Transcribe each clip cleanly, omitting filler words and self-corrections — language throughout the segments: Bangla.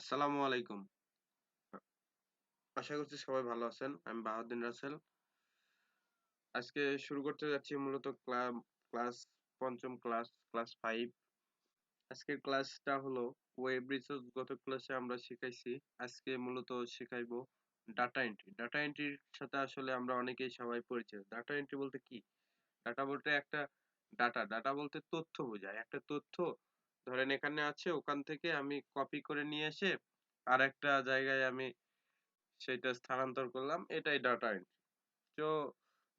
আসসালামু আলাইকুম। আশা করছি সবাই ভালো আছেন। আমি বাহাউদ্দিন রাসেল। আজকে শুরু করতে যাচ্ছি মূলত ক্লাস ৫ম ক্লাস ৫। আজকের ক্লাসটা হলো ওয়েব রিসোর্স। গত ক্লাসে আমরা শিখাইছি। আজকে মূলত শিখাইবো ডাটা এন্ট্রি। ডাটা এন্ট্রির সাথে আসলে আমরা অনেকেই সবাই পরিচিত। ডাটা এন্ট্রি বলতে কি? ডাটা বলতে একটা ডাটা বলতে তথ্য বোঝায়। একটা তথ্য ধরেন এখানে আছে, ওখান থেকে আমি কপি করে নিয়ে এসে আরেকটা জায়গায় আমি সেটা স্থানান্তর করলাম। এটাই ডাটা এন্ট্রি। তো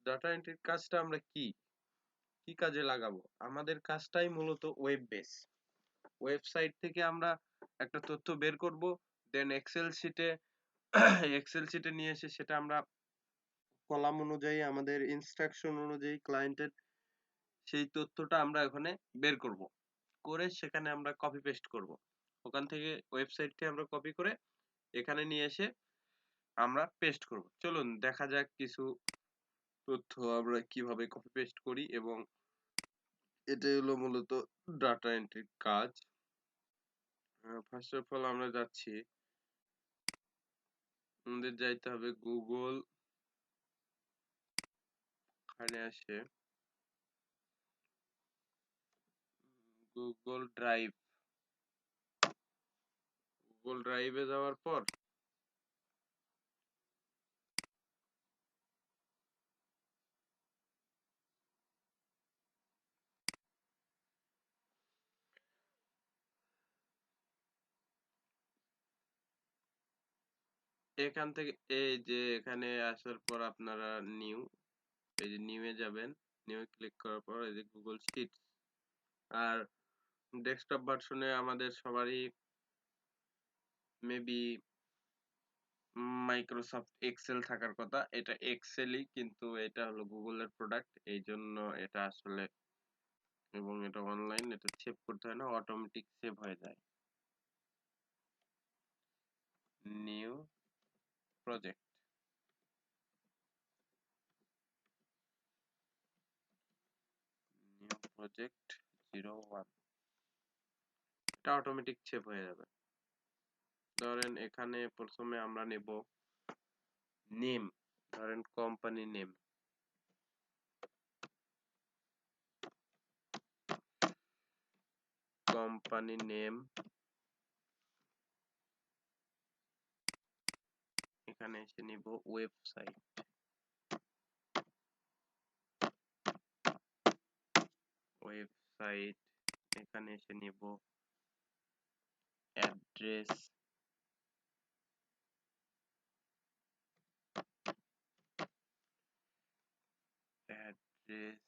ডাটা এন্ট্রির কাজটা আমরা কি কাজে লাগাবো? আমাদের কাজটাই মূলত ওয়েব বেস। ওয়েবসাইট থেকে আমরা একটা তথ্য বের করব, দেন এক্সেল শিটে নিয়ে এসে সেটা আমরা কলাম অনুযায়ী আমাদের ইনস্ট্রাকশন অনুযায়ী ক্লায়েন্টের সেই তথ্যটা আমরা ওখানে বের করব। করে সেখানে আমরা কপি পেস্ট করব। ওখান থেকে ওয়েবসাইট থেকে আমরা কপি করে এখানে নিয়ে এসে আমরা পেস্ট করব। চলুন দেখা যাক কিছু তথ্য আমরা কিভাবে কপি পেস্ট করি, এবং এটাই হলো মূলত ডাটা এন্ট্রির কাজ। ফার্স্ট অফ অল আমরা যাচ্ছি, আমাদের যাইতে হবে এখানে আসে গুগল ড্রাইভ। গুগল ড্রাইভে যাওয়ার পর এখান থেকে এই যে এখানে আসার পর আপনারা নিউ, এই যে নিউ এ যাবেন। নিউ এ ক্লিক করার পর এই যে গুগল শিটস। আর ডেস্কটপ ভার্সনে আমাদের সবারই মেবি মাইক্রোসফট এক্সেল থাকার কথা। এটা এক্সেলই, কিন্তু এটা হলো গুগলের প্রোডাক্ট, এই জন্য এটা আসলে, এবং এটা অনলাইন, এটা সেভ করতে হয় না, অটোমেটিক সেভ হয়ে যায়। নিউ প্রজেক্ট, নিউ প্রজেক্ট 01, এটা অটোমেটিক সেভ হয়ে যাবে। ধরেন এখানে প্রথমে আমরা নেব নেম, ধরেন কোম্পানি নেম। কোম্পানি নেম এখানে এসে নিব ওয়েবসাইট। ওয়েবসাইট এখানে এসে নিব অ্যাড্রেস। অ্যাড্রেস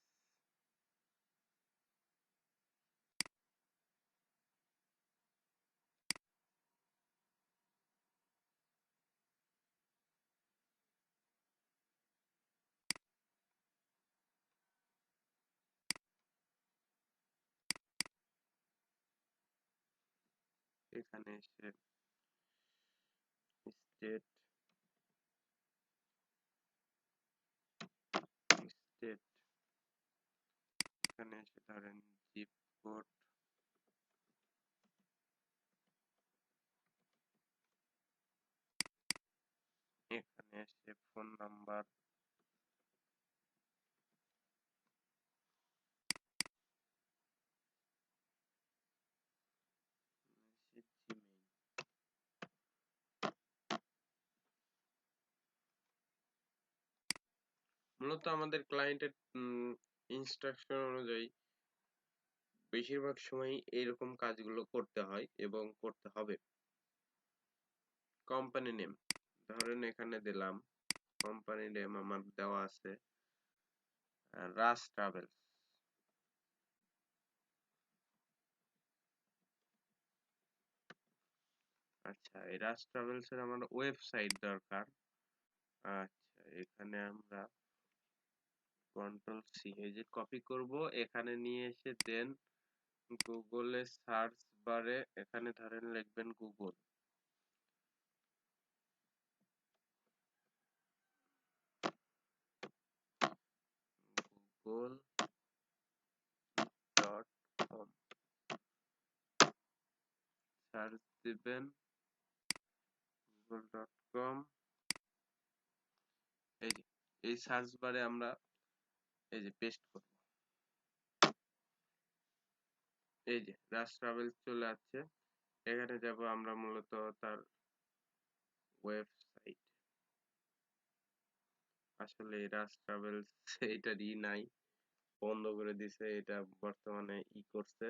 এখানে এসে স্টেট, স্টেট এখানে এসে ধরেন জিপ কোড। এখানে এসে ফোন নাম্বার। জিমেইল। মূলত আমাদের ক্লায়েন্টের ইনস্ট্রাকশন অনুযায়ী বেশিরভাগ সময়ই এরকম কাজগুলো করতে হয় এবং করতে হবে। কোম্পানি নেম, ধরেন এখানে দিলাম, কোম্পানি নেম আমার দেওয়া আছে রাজ ট্রাভেলস। আচ্ছা, এই রাজ ট্রাভেলস এর আমার ওয়েবসাইট দরকার। আচ্ছা, এখানে আমরা কন্ট্রোল সি, এই যে কপি করব, এখানে নিয়ে এসে দেন গুগলে সার্চ বারে এখানে ধরেন লিখবেন Google. Google dot com search দিবেন। travel.com। এই যে এই সার্চ বারে আমরা এই যে পেস্ট করব, এই যে রাজ ট্রাভেলস চলে আসছে। এখানে যাব আমরা মূলত তার ওয়েবসাইট। আসলে রাজ ট্রাভেলস এটারই নাই, বন্ধ করে দিছে, এটা বর্তমানে করছে,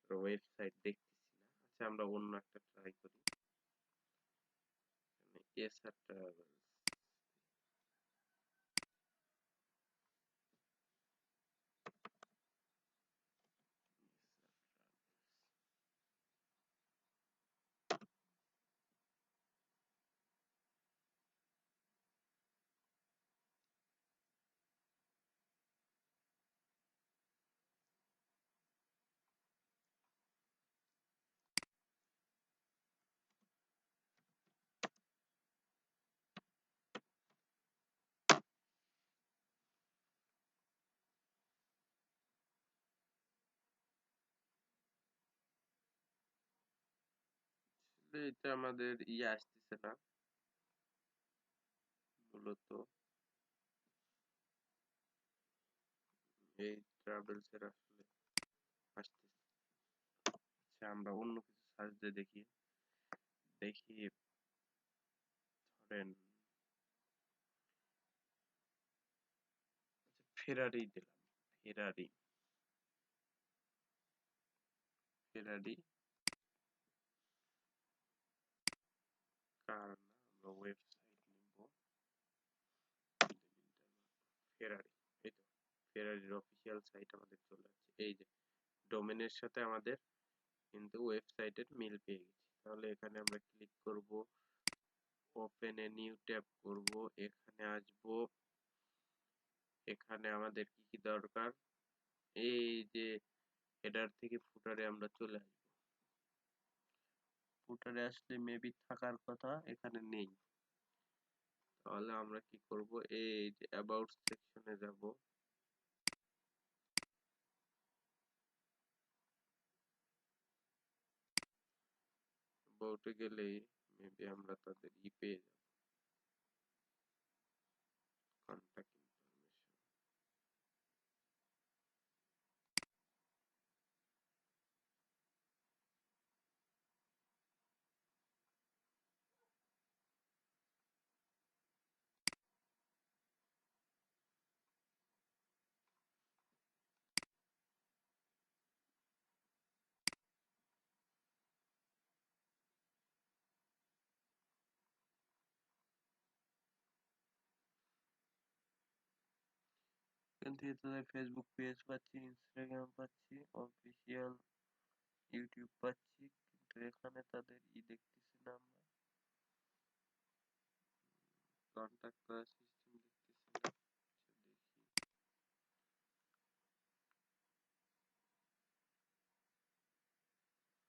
ওয়েবসাইট দেখতেছি না। আচ্ছা আমরা অন্য একটা ট্রাই করি, এসআর ট্রাভেলস। এটা আমাদের আসতেছে না মূলত, এই ট্রাভেলস এর আসলে আসতেছে। আচ্ছা আমরা অন্য কিছু সার্চ দিয়ে দেখি, দেখি ধরেন ফেরারি দিলাম, ফেরারি, ফেরারি কার না, আমরা ওয়েবসাইট নিব, ফেরারি, এই তো ফেরারির অফিসিয়াল সাইট আমাদের চলে আসছে। এই যে ডোমেনের সাথে আমাদের কিন্তু ওয়েবসাইটের মিল পেয়ে গেছি। তাহলে এখানে আমরা ক্লিক করব, ওপেন এ নিউ ট্যাব করব, এখানে আসব, এখানে আমাদের কি কি দরকার, এই যে হেডার থেকে ফুটারে আমরা চলে আসব। ফুটারে আসলে মেবি থাকার কথা, এখানে নেই। তাহলে আমরা কি করব, এই যে অ্যাবাউট সেকশনে যাব, অ্যাবাউটে গেলেই মেবি আমরা তাদের পেয়ে যাব, কন্টাক্ট ইনফরমেশন। এখান থেকে তাদের ফেসবুক পেজ পাচ্ছি, ইনস্টাগ্রাম পাচ্ছি, অফিসিয়াল ইউটিউব পাচ্ছি, কিন্তু এখানে তাদের দেখতেছি না আমরা, কন্টাক্ট করার সিস্টেম দেখতেছি না। আচ্ছা দেখি,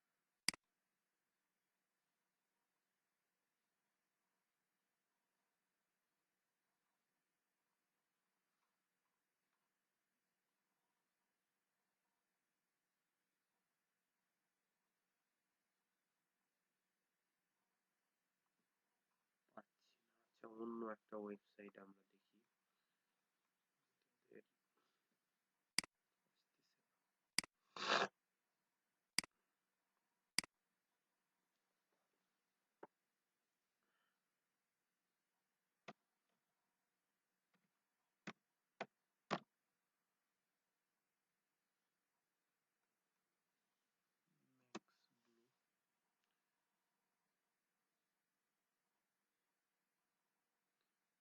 পাচ্ছি না। আচ্ছা অন্য একটা ওয়েবসাইট আমরা দেখি, এর আসতেছে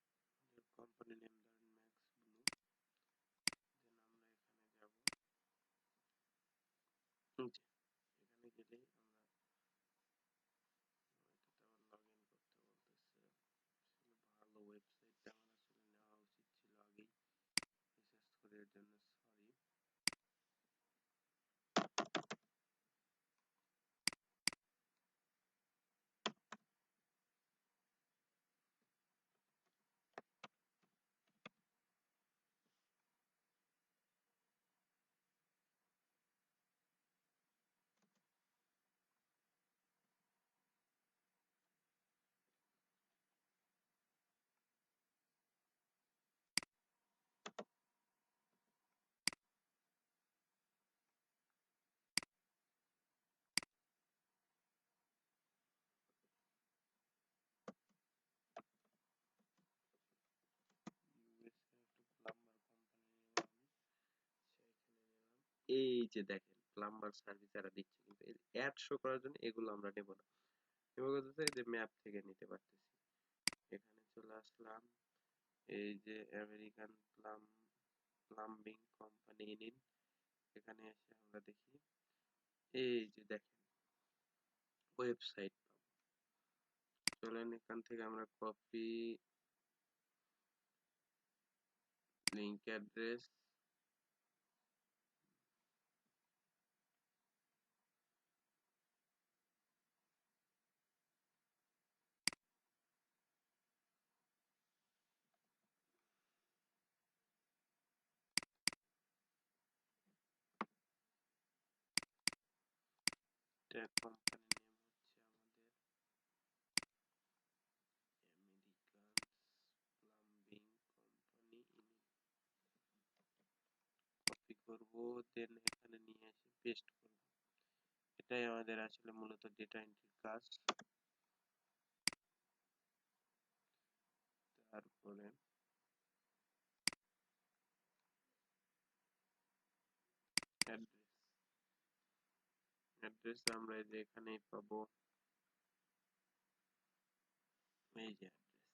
ম্যাক্স ব্লু, কোম্পানি নেম ধরেন ম্যাক্স ব্লু, দেন আমরা এখানে যাব, এখানে গেলেই আমরা এটাতে আবার লগ ইন করতে বলতেছে। আসলে ভালো ওয়েবসাইটটা আমার আসলে নেওয়া উচিত ছিল আগেই, রিসার্চ করে, এর জন্য সরি। এই যে দেখেন প্লাম্বার সার্ভিস যারা দিচ্ছে, কিন্তু অ্যাড শো করার জন্য এগুলো আমরা নেব না। নেব কোথা যে ম্যাপ থেকে নিতে পারতেছি। এখানে চলে আসলাম, এই যে আমেরিকান প্লাম্বিং কোম্পানি ইন, এখানে এসে আমরা দেখি, এই যে দেখেন ওয়েবসাইট পাবো। চলেন এখান থেকে আমরা copy link address, tag company name হচ্ছে আমাদের American plumbing company in, copy করব, দেন এখানে নিয়ে এসে পেস্ট করব। এটাই আমাদের আসলে মূলত ডেটা এন্ট্রির কাজ। তারপরে অ্যাড্রেস, অ্যাড্রেস আমরা এই যে এখানেই পাবো, এই যে অ্যাড্রেস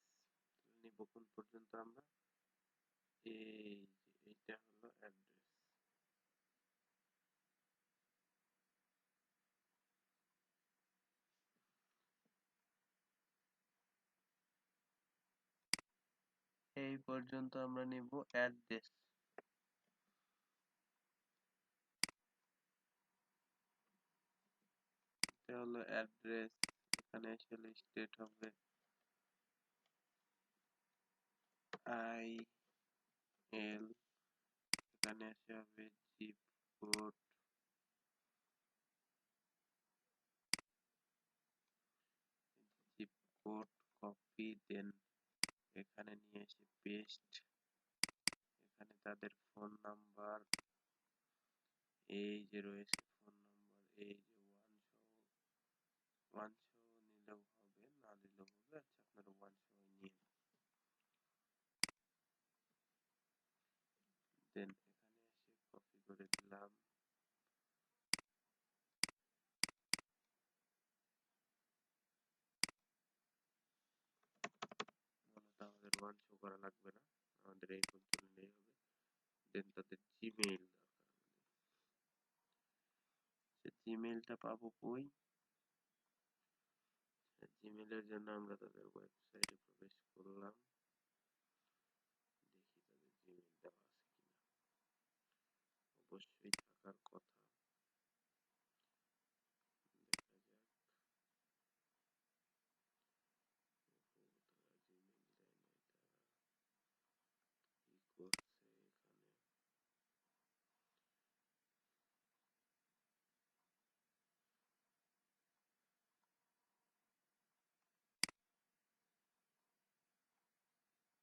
নিব কোন পর্যন্ত আমরা, এই যে এইটা হলো অ্যাড্রেস। এই পর্যন্ত আমরা নিব অ্যাড্রেস। এটা হলো অ্যাড্রেস, এখানে আসলে স্টেট হবে আই এল, এখানে আসে হবে zip code, zip code copy, then এখানে নিয়ে এসে পেস্ট, এখানে তাদের ফোন নাম্বার, এই যে রয়েছে ফোন নাম্বার, এই যে 1 সহ নিলেও হবে, না নিলেও হবে, আচ্ছা আপনারা 1 সহ নিয়ে, দেন এখানে এসে কপি করে দিলাম, মূলত আমাদের 1 শো করা লাগবে না, আমাদের এই পর্যন্ত নিলেই হবে। দেন তাদের জিমেইল দরকার আমাদের, সে জিমেইলটা পাবো কই, জিমেইলের জন্য আমরা তাদের ওয়েবসাইটে প্রবেশ করলাম, দেখি তাদের জিমেইল দেওয়া আছে কিনা, অবশ্যই থাকার কথা, দেখা যাক। তারা জিমেইল দেয় নাই, তারা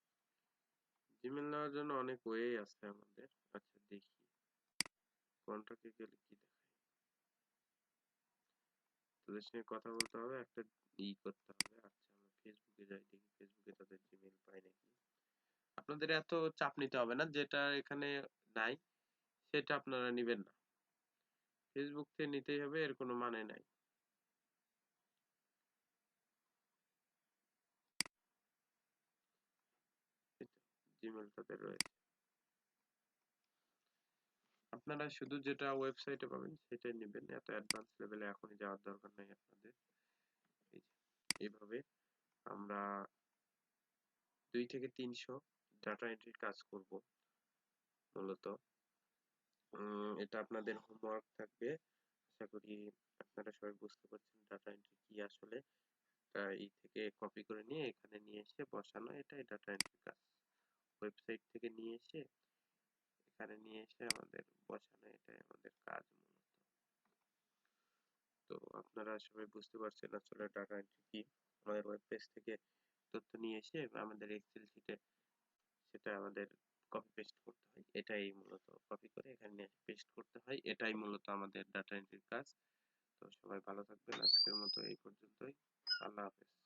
কি করছে এখানে, জিমেইল নেওয়ার জন্য অনেক ওয়ে আছে আমাদের, আচ্ছা দেখি কন্টাক্টে গেলে কি দেখায়, তাদের সঙ্গে কথা বলতে হবে, একটা করতে হবে। আচ্ছা আমরা ফেসবুকে যাই, দেখি ফেসবুকে তাদের জিমেইল পাই নাকি। আপনাদের এত চাপ নিতে হবে না, যেটা এখানে নাই সেটা আপনারা নিবেন না, ফেসবুক থেকে নিতেই হবে এর কোনো মানে নাই। জিমেইল তাদের রয়েছে, আপনারা শুধু যেটা ওয়েবসাইটে পাবেন সেটাই নেবেন, এত অ্যাডভান্স লেভেলে এখনই যাওয়ার দরকার নাই আপনাদের। এই যে এইভাবে আমরা 2 থেকে 300 ডাটা এন্ট্রির কাজ করব মূলত। এটা আপনাদের হোমওয়ার্ক থাকবে, আশা করি আপনারা সবাই বুঝতে পারছেন ডাটা এন্ট্রি কি আসলে। এই থেকে কপি করে নিয়ে এখানে নিয়ে এসে বসানো, এটাই ডাটা এন্ট্রির কাজ। ওয়েবসাইট থেকে নিয়ে এসে এখানে নিয়ে এসে আমাদের বসানো, এটাই আমাদের কাজ মূলত। তো আপনারা সবাই বুঝতে পারছেন আসলে ডাটা এন্ট্রি কি। আমাদের ওয়েব পেজ থেকে তথ্য নিয়ে এসে আমাদের এক্সেল শিটে সেটা আমাদের কপি পেস্ট করতে হয়, এটাই মূলত কপি করে এখানে নিয়ে পেস্ট করতে হয়, এটাই মূলত আমাদের ডাটা এন্ট্রির কাজ। তো সবাই ভালো থাকবেন, আজকের মতো এই পর্যন্তই, আল্লাহ হাফেজ।